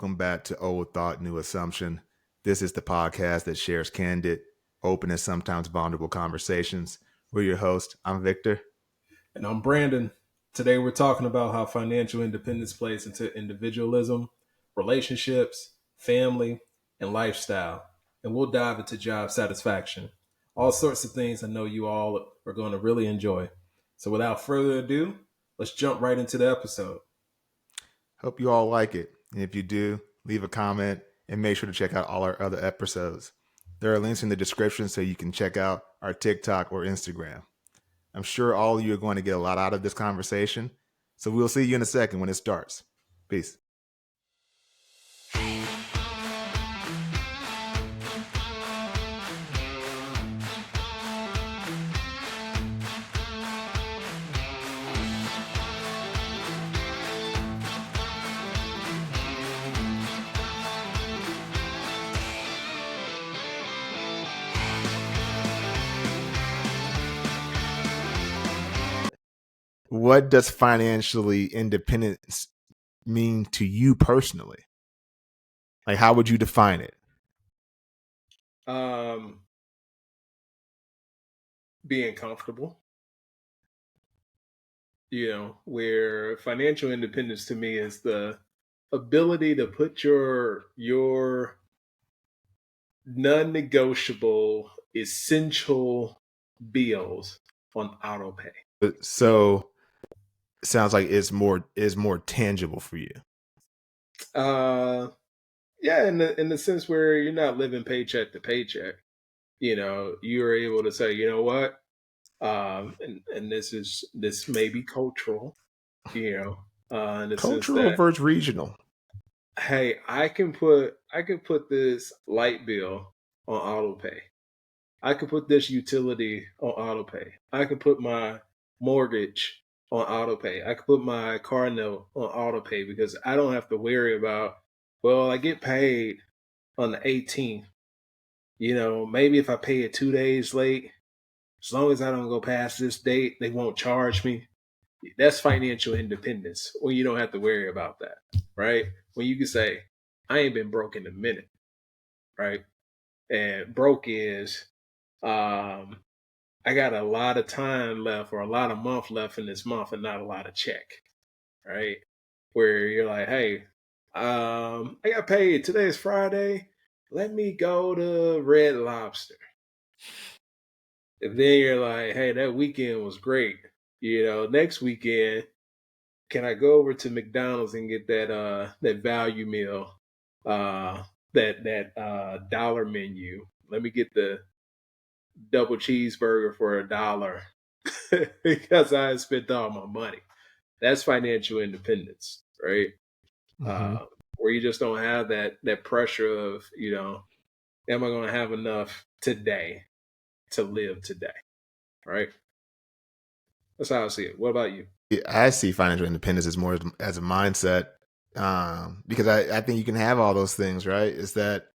Welcome back to Old Thought, New Assumption. This is the podcast that shares candid, open, and sometimes vulnerable conversations. We're your host. I'm Victor. And I'm Brandon. Today we're talking about how financial independence plays into individualism, relationships, family, and lifestyle. And we'll dive into job satisfaction. All sorts of things I know you all are going to really enjoy. So without further ado, let's jump right into the episode. Hope you all like it. And if you do, leave a comment and make sure to check out all our other episodes. There are links in the description so you can check out our TikTok or Instagram. I'm sure all of you are going to get a lot out of this conversation. So we'll see you in a second when it starts. Peace. What does financially independence mean to you personally? Like, how would you define it? Being comfortable. Where financial independence to me is the ability to put your non-negotiable essential bills on auto pay. So it sounds like it's more tangible for you. Yeah, in the sense where you're not living paycheck to paycheck. You're able to say, you know what, and this may be cultural, in the sense Cultural that, versus regional. hey, I can put this light bill on auto pay. I could put this utility on auto pay. I could put my mortgage on auto pay. I could put my car note on auto pay because I don't have to worry about, well, I get paid on the 18th. Maybe if I pay it 2 days late, as long as I don't go past this date, they won't charge me. That's financial independence when you don't have to worry about that, right? When you can say, I ain't been broke in a minute, right? And broke is, I got a lot of time left or a lot of month left in this month and not a lot of check, right? Where you're like, hey, I got paid. Today's Friday. Let me go to Red Lobster. And then you're like, hey, that weekend was great. Next weekend, can I go over to McDonald's and get that value meal, that dollar menu? Let me get the double cheeseburger for $1 because I spent all my money. That's financial independence, right? Mm-hmm. Where you just don't have that pressure of, am I going to have enough today to live today, right? That's how I see it. What about you? I see financial independence as more as a mindset, because I think you can have all those things, right? Is that,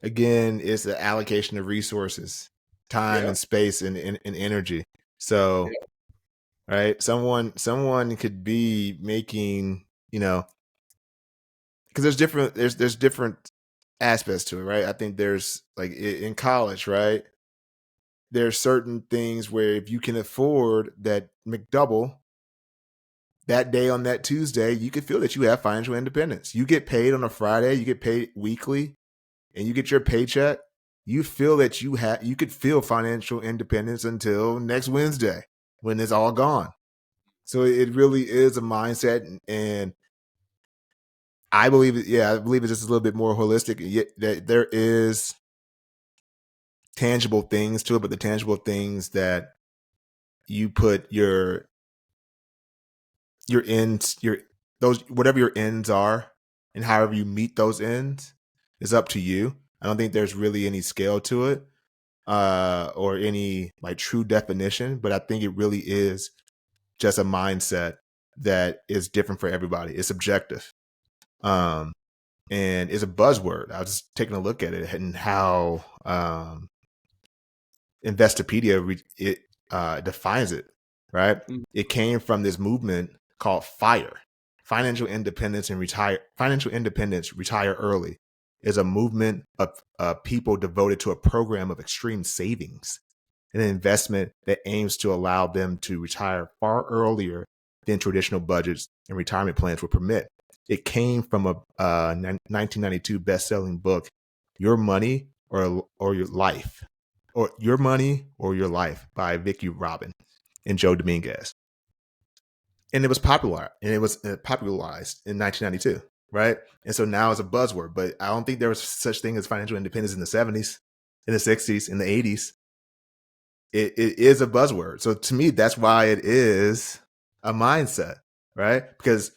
again, it's the allocation of resources, time Yeah. and space and energy. So, Yeah. right, someone could be making, because there's different aspects to it, right? I think there's, like, in college, right? There's certain things where if you can afford that McDouble that day on that Tuesday, you could feel that you have financial independence. You get paid on a Friday, you get paid weekly, and you get your paycheck. You feel that you could feel financial independence until next Wednesday when it's all gone. So it really is a mindset, and I believe it. Yeah, I believe it's just a little bit more holistic. Yet that there is tangible things to it, but the tangible things that you put your ends, those, whatever your ends are, and however you meet those ends is up to you. I don't think there's really any scale to it, or any like true definition, but I think it really is just a mindset that is different for everybody. It's subjective. And it's a buzzword. I was just taking a look at it and how Investopedia defines it, right? Mm. It came from this movement called FIRE, financial independence, retire early, is a movement of people devoted to a program of extreme savings, an investment that aims to allow them to retire far earlier than traditional budgets and retirement plans would permit. It came from a 1992 best-selling book, Your Money or Your Life, or Your Money or Your Life by Vicky Robin and Joe Dominguez. And it was popularized in 1992, right? And so now it's a buzzword, but I don't think there was such thing as financial independence in the 70s, in the 60s, in the 80s. It is a buzzword. So to me, that's why it is a mindset, right? Because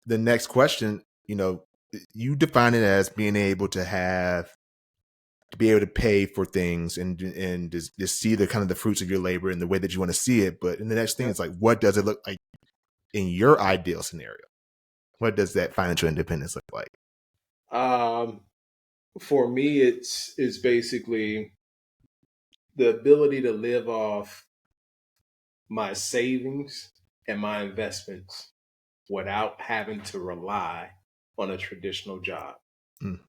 the next question, you define it as being able to be able to pay for things and just see the kind of the fruits of your labor in the way that you want to see it. But in the next thing, Yeah. it's like, what does it look like in your ideal scenario? What does that financial independence look like? Um, for me, it's basically the ability to live off my savings and my investments without having to rely on a traditional job, Mm,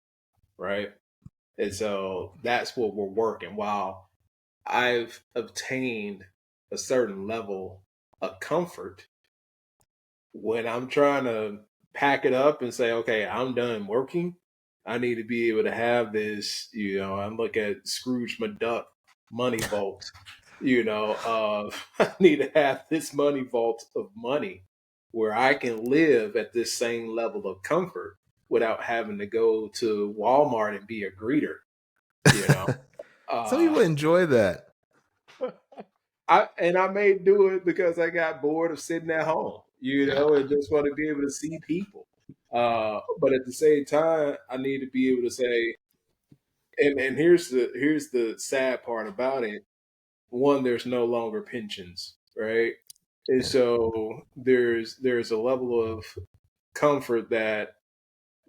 right? And so that's what we're working. While I've obtained a certain level of comfort, when I'm trying to pack it up and say, okay, I'm done working, I need to be able to have this, I look at Scrooge McDuck money vault, I need to have this money vault of money where I can live at this same level of comfort without having to go to Walmart and be a greeter, you know. Some Uh, people enjoy that. I may do it because I got bored of sitting at home, Yeah. and just want to be able to see people. But at the same time, I need to be able to say, and here's the sad part about it. One, there's no longer pensions, right? And Yeah. so there's a level of comfort that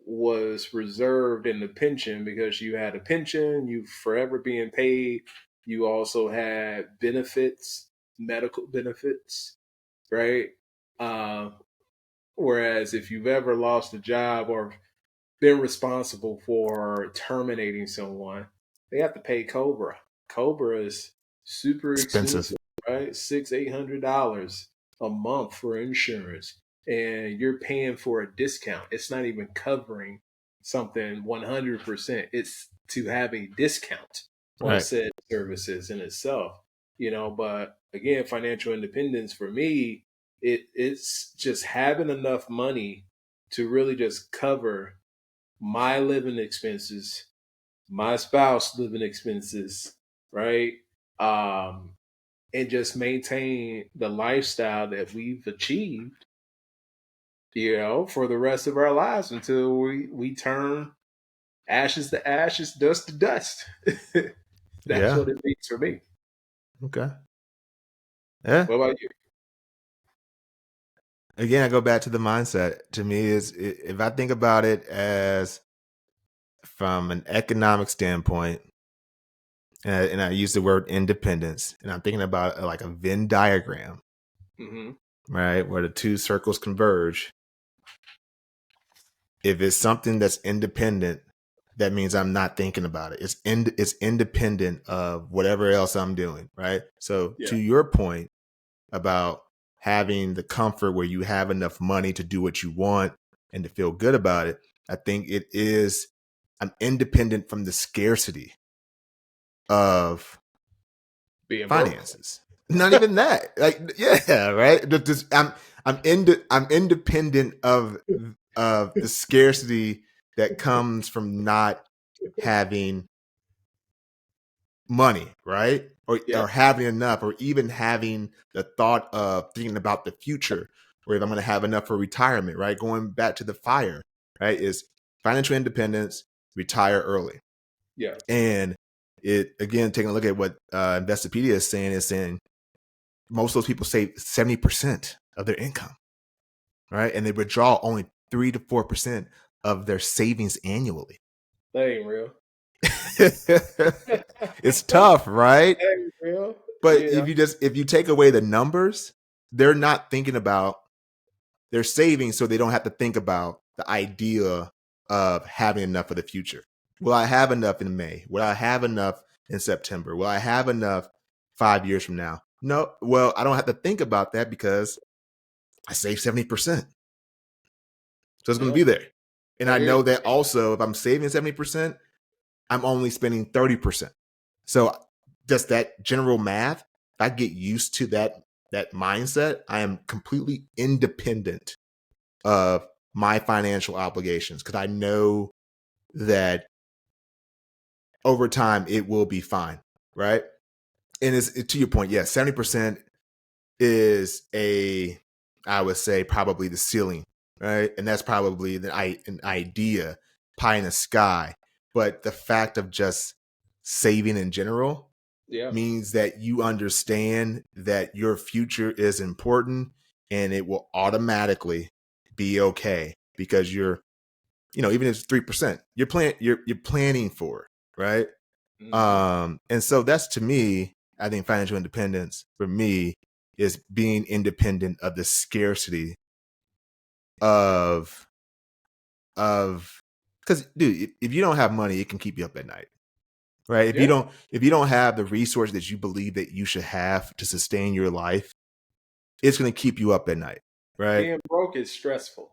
was reserved in the pension because you had a pension, you forever being paid. You also had benefits, medical benefits, right? Uh, Whereas if you've ever lost a job or been responsible for terminating someone, they have to pay Cobra. Cobra is super Expensive. expensive, right? $800 a month for insurance, and you're paying for a discount. It's not even covering something 100%. It's to have a discount on Right. said services in itself, But again, financial independence for me, it's just having enough money to really just cover my living expenses, my spouse living expenses, right? Um, and just maintain the lifestyle that we've achieved, for the rest of our lives until we turn ashes to ashes, dust to dust. That's Yeah. what it means for me. Okay. Yeah. What about you? Again, I go back to the mindset. To me, if I think about it as from an economic standpoint, and I use the word independence, and I'm thinking about like a Venn diagram, Hmm. right, where the two circles converge. If it's something that's independent, that means I'm not thinking about it. It's independent of whatever else I'm doing, right? So Yeah, to your point about having the comfort where you have enough money to do what you want and to feel good about it, I think I'm independent from the scarcity of being broke. finances. Not even that. Like, yeah, right. I'm independent of the scarcity that comes from not having money, right? Yeah, Or having enough, or even having the thought of thinking about the future, or if I'm going to have enough for retirement, right? Going back to the fire, right? Is financial independence, retire early. yeah, And it again, taking a look at what Investopedia is saying most of those people save 70% of their income, right? And they withdraw only 3 to 4% of their savings annually. that ain't real. It's tough, right? That ain't real. But if you take away the numbers, they're not thinking about They're saving so they don't have to think about the idea of having enough for the future. Will I have enough in May? Will I have enough in September? Will I have enough 5 years from now? No. Well, I don't have to think about that because I saved 70%. So it's going to Yeah, be there. And I I hear know you. that also if I'm saving 70%, I'm only spending 30%. So just that general math, if I get used to that mindset, I am completely independent of my financial obligations because I know that over time it will be fine, right? And it's to your point, yes, 70% is I would say probably the ceiling, right? And that's probably an idea, pie in the sky. But the fact of just saving in general Yeah. means that you understand that your future is important and it will automatically be okay because even if it's 3%, you're planning for it, right? Hmm. And so that's to me, I think financial independence for me is being independent of the scarcity of of because dude, if you don't have money, it can keep you up at night. Right. If you Yeah. don't have the resources that you believe that you should have to sustain your life, it's gonna keep you up at night. Right. Being broke is stressful.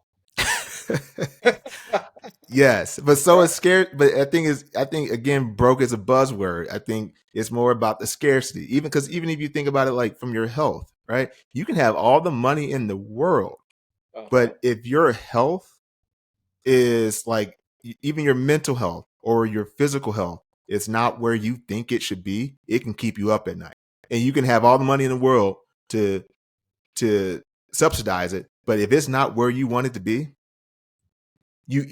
Yes, but so Right. is scared. But I think again, broke is a buzzword. I think it's more about the scarcity. Even if you think about it, like from your health, right? You can have all the money in the world, Uh-huh. but if your health is like even your mental health or your physical health is not where you think it should be, it can keep you up at night. And you can have all the money in the world to to subsidize it, but if it's not where you want it to be, you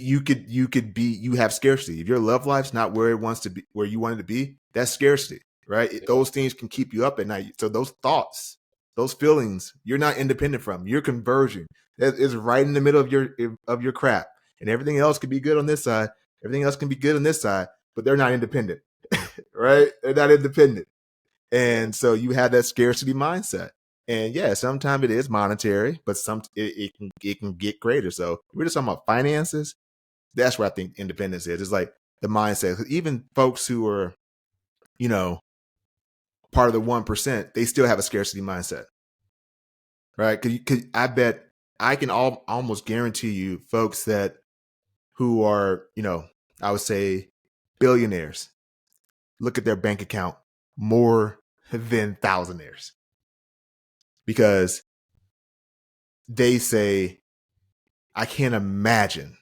have scarcity. If your love life's not where it wants to be, where you want it to be, that's scarcity, right? Yeah. Those things can keep you up at night. So those thoughts, those feelings, you're not independent from. Your conversion is right in the middle of your crap, and everything else can be good on this side. Everything else can be good on this side, but they're not independent, right? They're not independent, Yeah. and so you have that scarcity mindset. And yeah, sometimes it is monetary, but it can get greater. So we're just talking about finances. That's where I think independence is. It's like the mindset. 'Cause even folks who are, you know, part of the 1%, they still have a scarcity mindset, right? Because I bet I can almost guarantee you, folks that who are, I would say billionaires, look at their bank account more than thousandaires because they say, I can't imagine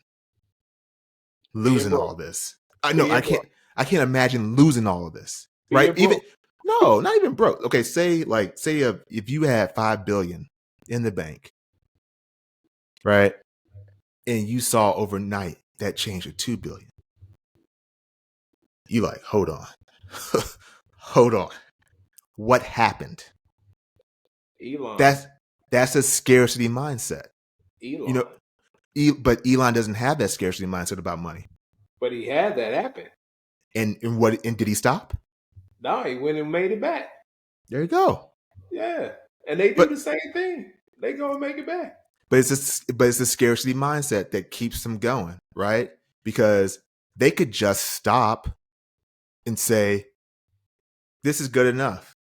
Being losing all broke. of this. I know Being broke. I can't imagine losing all of this. Right? Being Even broke. no, not even broke. Okay, say if you had 5 billion in the bank, right? And you saw overnight that change to 2 billion. You like, hold on. Hold on. What happened? Elon. That's that's a scarcity mindset. You know, Elon. but Elon doesn't have that scarcity mindset about money. But he had that happen. And did he stop? No, he went and made it back. There you go. Yeah. And they do the But same thing. They go and make it back. But it's a scarcity mindset that keeps them going, right? Because they could just stop and say, "This is good enough."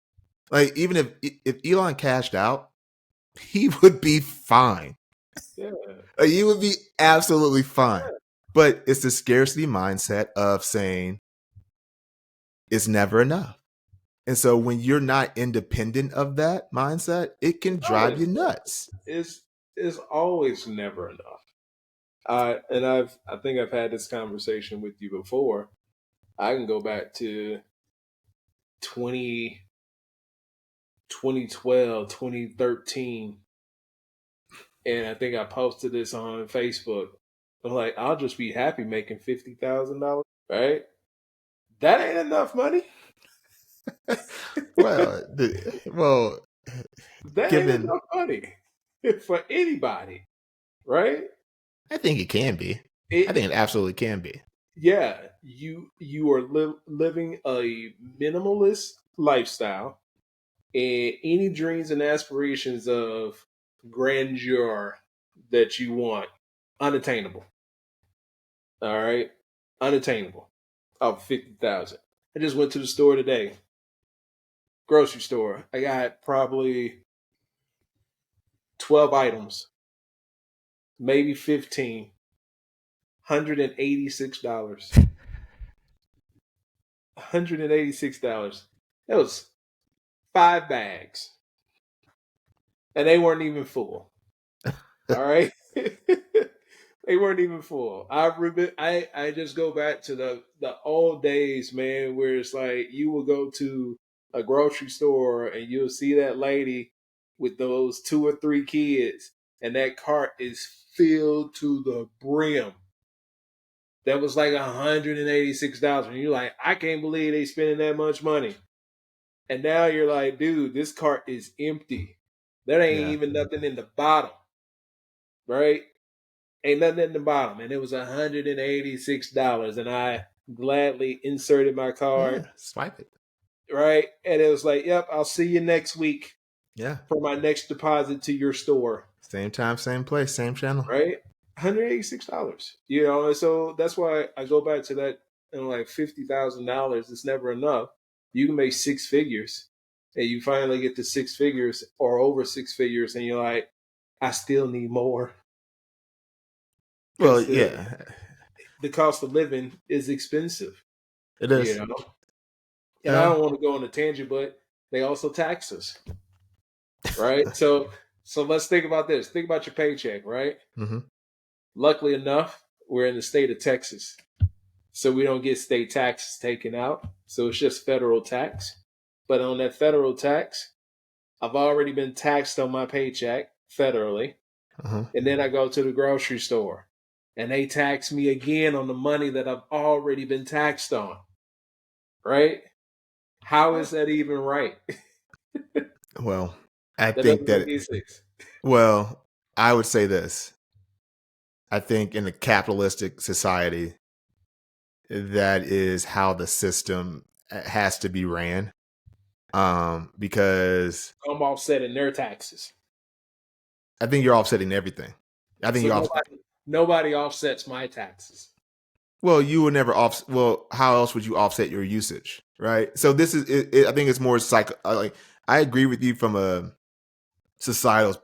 Like even if Elon cashed out, he would be fine. Yeah. He would be absolutely fine. But it's the scarcity mindset of saying it's never enough. And so when you're not independent of that mindset, it can No, drive you nuts. it's always never enough. I think I've had this conversation with you before. I can go back to 20 2012, 2013, and I think I posted this on Facebook. I'm like, I'll just be happy making $50,000, right? That ain't enough money. Well, well, That ain't given enough money for anybody, right? I think it can be. I think It it absolutely can be. Yeah, you are living a minimalist lifestyle, and any dreams and aspirations of grandeur that you want, unattainable. All right, unattainable. Of 50,000. I just went to the store today, grocery store. I got probably 12 items, maybe 15. $186. $186. That was 5 bags, and they weren't even full. All right. They weren't even full. I just go back to the old days, man, where it's like you will go to a grocery store and you'll see that lady with those 2 or 3 kids, and that cart is filled to the brim. That was like $186. And you're like, I can't believe they spending that much money. And now you're like, dude, this cart is empty. There ain't Yeah. even nothing in the bottom, right? Ain't nothing in the bottom. And it was $186. And I gladly inserted my card, Yeah. Swipe it. right? And it was like, yep, I'll see you next week Yeah. for my next deposit to your store, Same time, same place, same channel. right? $186. And so that's why I go back to that, like $50,000 is never enough. You can make 6 figures, and you finally get to 6 figures or over 6 figures, and you're like, I still need more Well, because yeah, the cost of living is expensive, it you is. know. And I Yeah. don't want to go on a tangent, but they also tax us, right? So let's think about this. Think about your paycheck, right? Mm-hmm. Luckily enough, we're in the state of Texas. So we don't get state taxes taken out. So it's just federal tax. But on that federal tax, I've already been taxed on my paycheck federally. Uh-huh. And then I go to the grocery store and they tax me again on the money that I've already been taxed on. Right? How is that even right? Well, I That think doesn't make that, any sense. well, I would say this. I think in a capitalistic society, that is how the system has to be ran. Because I'm offsetting their taxes. I think you're offsetting everything. I think So you're off. nobody offsets my taxes. Well, you would never off. Well, how else would you offset your usage, right? So this is. I think it's more psych. Like I agree with you from a societal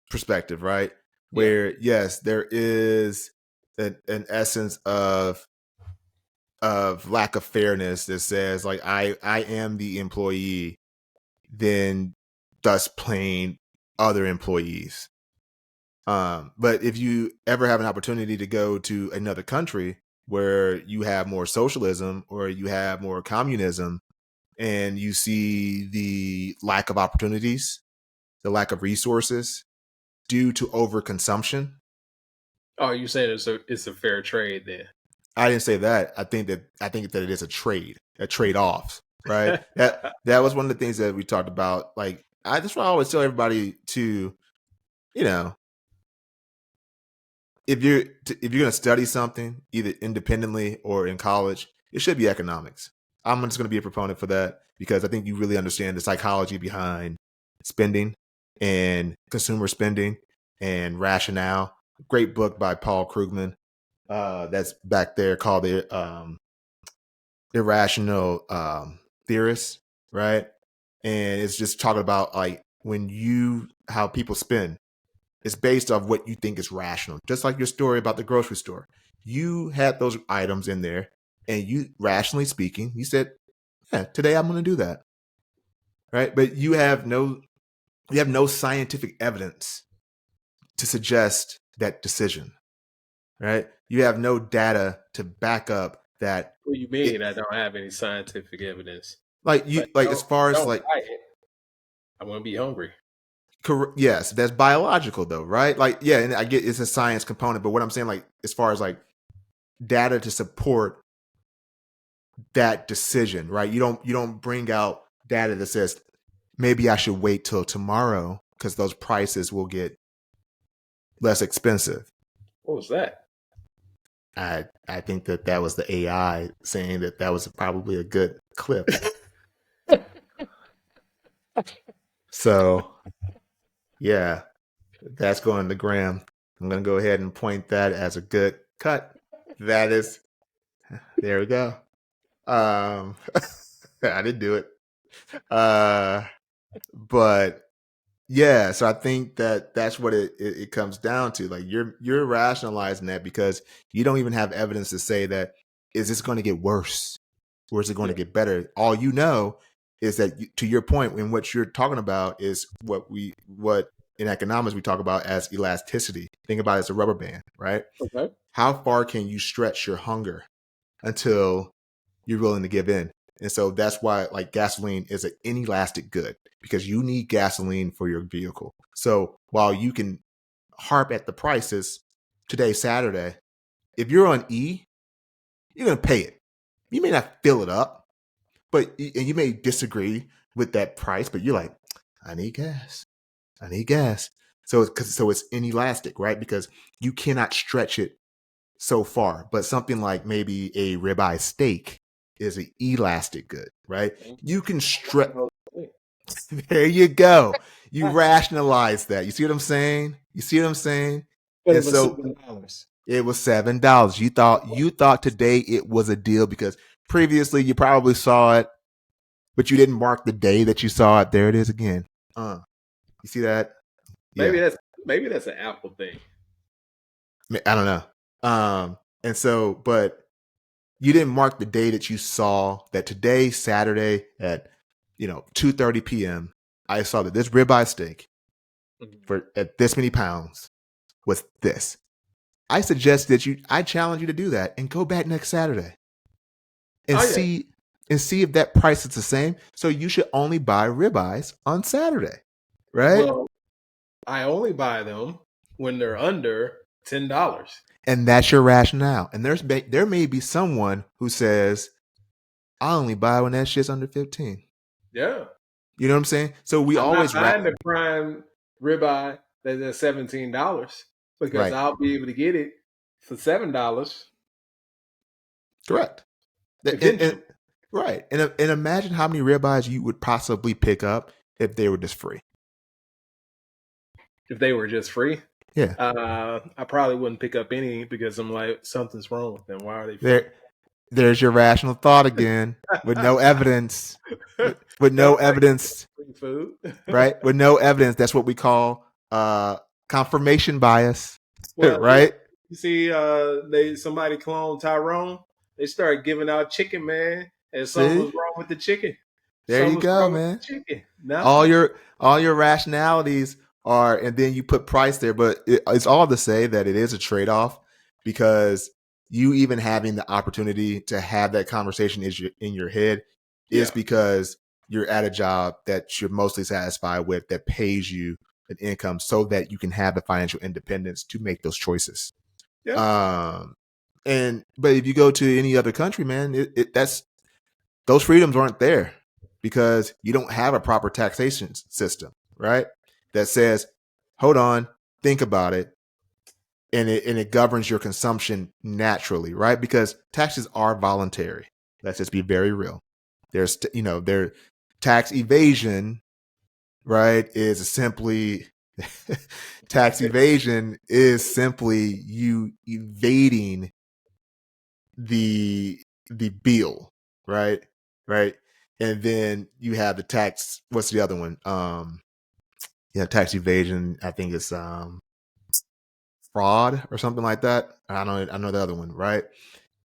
perspective, right? Yeah. Where yes, there is an essence of lack of fairness that says like I am the employee, then thus paying other employees. But if you ever have an opportunity to go to another country where you have more socialism or you have more communism and you see the lack of opportunities, the lack of resources due to overconsumption. Oh, you saying it's a fair trade then? I didn't say that. I think that it is a trade off, right? That was one of the things that we talked about. Like that's why I always tell everybody to, you know, if you're going to study something either independently or in college, it should be economics. I'm just going to be a proponent for that because I think you really understand the psychology behind spending and consumer spending and rationale. Great book by Paul Krugman that's back there called the Irrational Theorist, right? And it's just talking about like when you how people spend. It's based off what you think is rational. Just like your story about the grocery store. You had those items in there and you rationally speaking, you said, yeah, today I'm going to do that. Right? But you have no scientific evidence to suggest that decision. Right? You have no data to back up that What do you it mean? I don't have any scientific evidence, like but you like as far as don't like buy it. I'm gonna be hungry. yes, that's biological though, right? Like yeah, and I get it's a science component, but what I'm saying like as far as like data to support that decision, right? You don't bring out data that says maybe I should wait till tomorrow because those prices will get less expensive. What was that? I think that that was the AI saying that that was probably a good clip. So yeah, that's going to Graham. I'm going to go ahead and point that as a good cut. That is, there we go. I didn't do it. But yeah, so I think that that's what it comes down to. Like you're rationalizing that because you don't even have evidence to say that is this going to get worse or is it going Yeah. to get better? All you know is that to your point, when what you're talking about is what in economics we talk about as elasticity. Think about it as a rubber band, right? Okay. How far can you stretch your hunger until you're willing to give in? And so that's why like gasoline is an inelastic good because you need gasoline for your vehicle. So while you can harp at the prices today, Saturday, if you're on E, you're going to pay it. You may not fill it up, but and you may disagree with that price, but you're like, I need gas. I need gas. So it's inelastic, right? Because you cannot stretch it so far. But something like maybe a ribeye steak is an elastic good, right? You can stretch. There you go. You rationalize that. You see what I'm saying? You see what I'm saying? But And it was so $7. it was $7. You thought today it was a deal because previously you probably saw it, but you didn't mark the day that you saw it. There it is again. You see that? Maybe Yeah. that's an Apple thing. I don't know. And so, but you didn't mark the day that you saw that today, Saturday at 2:30 p.m. I saw that this ribeye steak for at this many pounds was this. I suggest that I challenge you to do that and go back next Saturday and Oh yeah. see if that price is the same. So you should only buy ribeyes on Saturday, right? Well, I only buy them when they're under $10. And that's your rationale. And there may be someone who says, I only buy when that shit's under 15. Yeah. You know what I'm saying? So we I'm not always buying the prime ribeye that's at $17 because right. I'll be able to get it for $7 Correct. And eventually right. And imagine how many ribeyes you would possibly pick up if they were just free. if they were just free. Yeah. I probably wouldn't pick up any because I'm like something's wrong with them. Why are they free? There's your rational thought again with no evidence. With That's no like evidence, free food. right? With no evidence. That's what we call confirmation bias. Well, look, Right? you see, somebody cloned Tyrone. They started giving out chicken, man, and something See? was wrong with the chicken. There Something you was go, wrong with man. the chicken. all Nothing. your all your rationalities are, and then you put price there, but it's all to say that it is a trade-off because you even having the opportunity to have that conversation is in your head is Yeah, because you're at a job that you're mostly satisfied with that pays you an income so that you can have the financial independence to make those choices. yeah, um but if you go to any other country, man, that's those freedoms aren't there because you don't have a proper taxation system, right? That says, hold on, think about it, and it governs your consumption naturally, right? Because taxes are voluntary. Let's just be very real. Their tax evasion, right, is simply tax evasion is simply you evading the bill, right? Right. And then you have the tax. What's the other one? Tax evasion. I think it's fraud or something like that. I know the other one, right?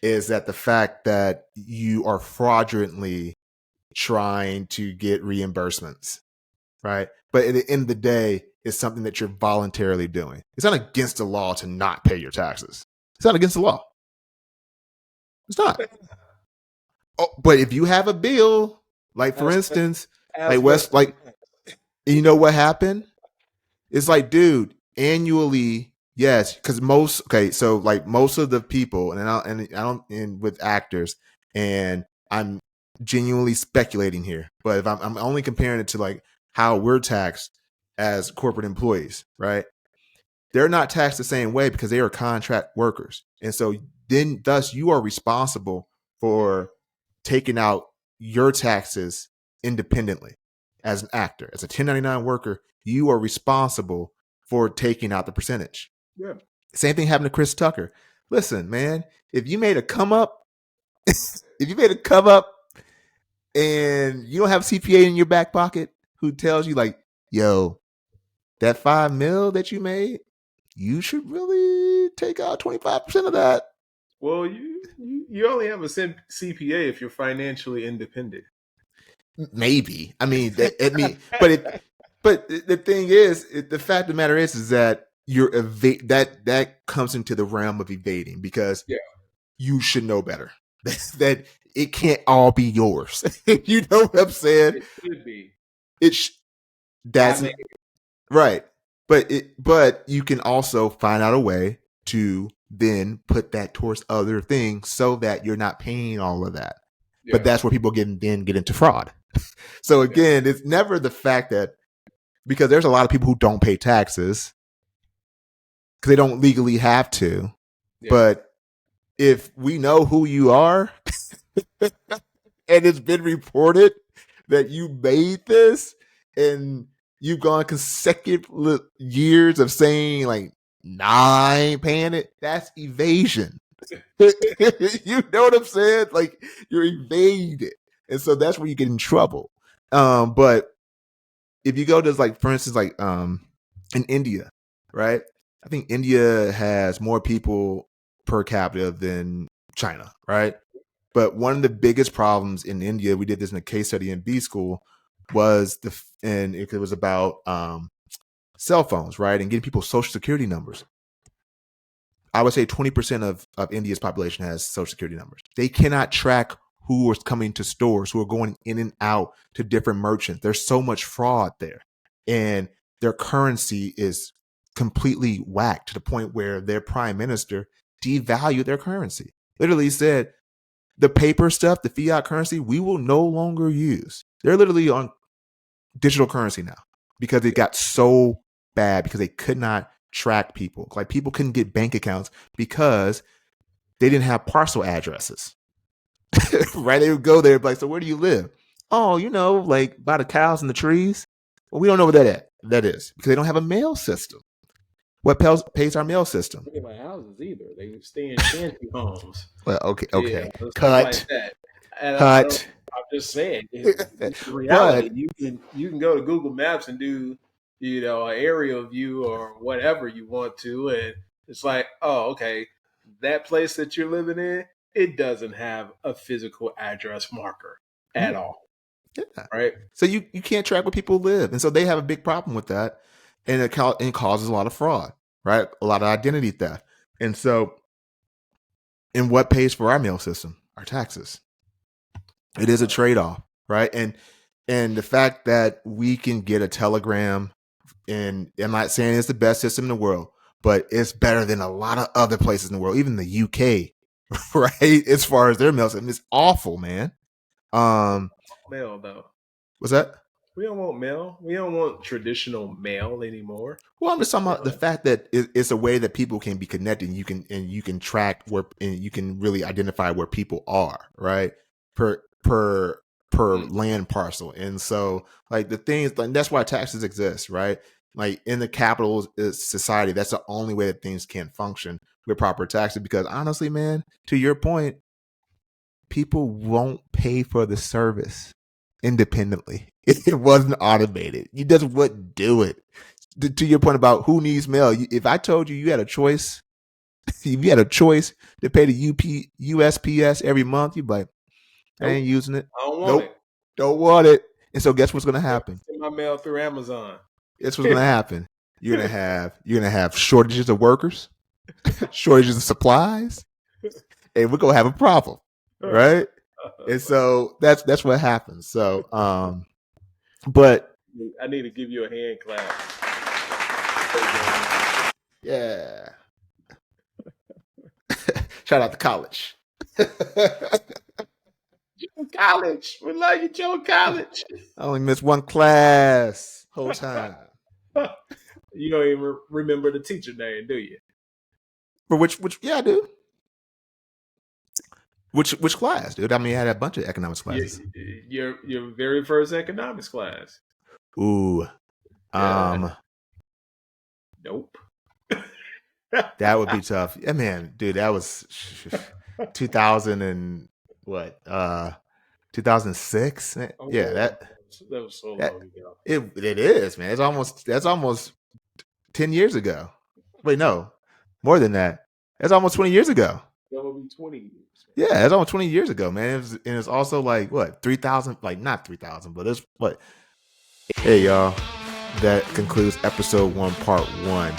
Is that the fact that you are fraudulently trying to get reimbursements, right? But at the end of the day, it's something that you're voluntarily doing. It's not against the law to not pay your taxes. It's not against the law. It's not. Oh, but if you have a bill, like for as instance, like as West, Western. like you know what happened? It's like, dude, annually, yes, because so like most of the people, and with actors, and I'm genuinely speculating here, but if I'm only comparing it to like how we're taxed as corporate employees, right? They're not taxed the same way because they are contract workers. And so then thus you are responsible for taking out your taxes independently as an actor. As a 1099 worker, you are responsible for taking out the percentage. Yeah. Same thing happened to Chris Tucker. Listen, man, if you made a come up, if you made a come up and you don't have a CPA in your back pocket who tells you like, yo, that 5 mil that you made, you should really take out 25% of that. Well, you only have a CPA if you're financially independent. Maybe. I mean, but the thing is, the fact of the matter is that that comes into the realm of evading because Yeah, you should know better. That it can't all be yours. You know what I'm saying? it should be. It's I that's mean, right. But you can also find out a way to then put that towards other things so that you're not paying all of that. But yeah, that's where people get into fraud. So yeah, again, it's never the fact that because there's a lot of people who don't pay taxes because they don't legally have to. yeah, But if we know who you are and it's been reported that you made this and you've gone consecutive years of saying like, nah, I ain't paying it, that's evasion. You know what I'm saying? Like you're evading it. And so that's where you get in trouble. But if you go to like, for instance, like in India, right? I think India has more people per capita than China, right? But one of the biggest problems in India, we did this in a case study in B school, was and it was about cell phones, right, and getting people's social security numbers. I would say 20% of India's population has social security numbers. They cannot track who is coming to stores, who are going in and out to different merchants. There's so much fraud there. And their currency is completely whacked to the point where their prime minister devalued their currency. Literally said, the paper stuff, the fiat currency, we will no longer use. They're literally on digital currency now because it got so bad because they could not track people. Like people couldn't get bank accounts because they didn't have parcel addresses. Right? They would go there like, so where do you live? Oh, like by the cows and the trees. Well, we don't know what that is because they don't have a mail system. What pays our mail system? look at my houses either. They stay in shanty homes. Well, okay, Yeah, okay. stuff like Cut. that. And I don't. Cut. I'm just saying, it's the reality. But You can go to Google Maps and do an aerial view or whatever you want to, and it's like, oh, okay, that place that you're living in, it doesn't have a physical address marker at mm, all, yeah. right? So you can't track where people live, and so they have a big problem with that, and it causes a lot of fraud, right? A lot of identity theft, and so and what pays for our mail system? Our taxes. It is a trade off, right? And the fact that we can get a telegram, and I'm not saying it's the best system in the world, but it's better than a lot of other places in the world, even the UK, right? As far as their mail system, it's awful, man. Um, Mail though. what's that? We don't want mail. We don't want traditional mail anymore. Well, I'm just talking You about the know? fact that it's a way that people can be connected. And you can track where, and you can really identify where people are, right? Per per per Mm. land parcel. And so, like the things, like that's why taxes exist, right? Like in the capitalist society, that's the only way that things can function with proper taxes. Because honestly, man, to your point, people won't pay for the service independently. It wasn't automated. You just wouldn't do it. To your point about who needs mail, if I told you you had a choice, if you had a choice to pay the USPS every month, you'd be like, I ain't Nope. using it. I don't want Nope, it. don't want it. And so, guess what's going to Yeah, happen? send my mail through Amazon. Guess what's going to happen? You're gonna have shortages of workers, shortages of supplies, and we're gonna have a problem, right? And so that's what happens. So, but I need to give you a hand clap. yeah, shout out to college. College. We love you, Joe College. I only missed one class whole time. You don't even remember the teacher name, do you? For which yeah, dude. Which class, dude? I mean, I had a bunch of economics Your classes. your very first economics class. Ooh, Yeah. um, Nope. That would be tough. Yeah, man, dude, that was 2000 and what? 2006? Oh Yeah, Lord, that that was so that long ago. it is, man. That's almost 10 years ago. Wait, no. More than that. That's almost 20 years ago. That would be 20 years, Yeah, that's almost 20 years ago, man. And it's also like what, 3,000, like not 3,000, but it's what. Hey, y'all. That concludes episode one, part one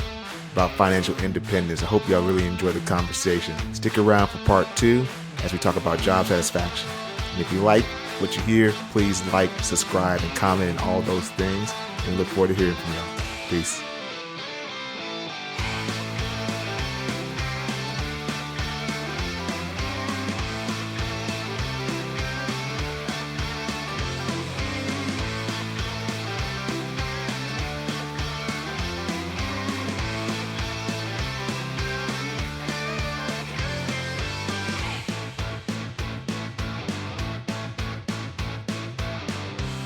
about financial independence. I hope y'all really enjoyed the conversation. Stick around for part two as we talk about job satisfaction. And if you like what you hear, please like, subscribe, and comment and all those things. And look forward to hearing from y'all. Peace.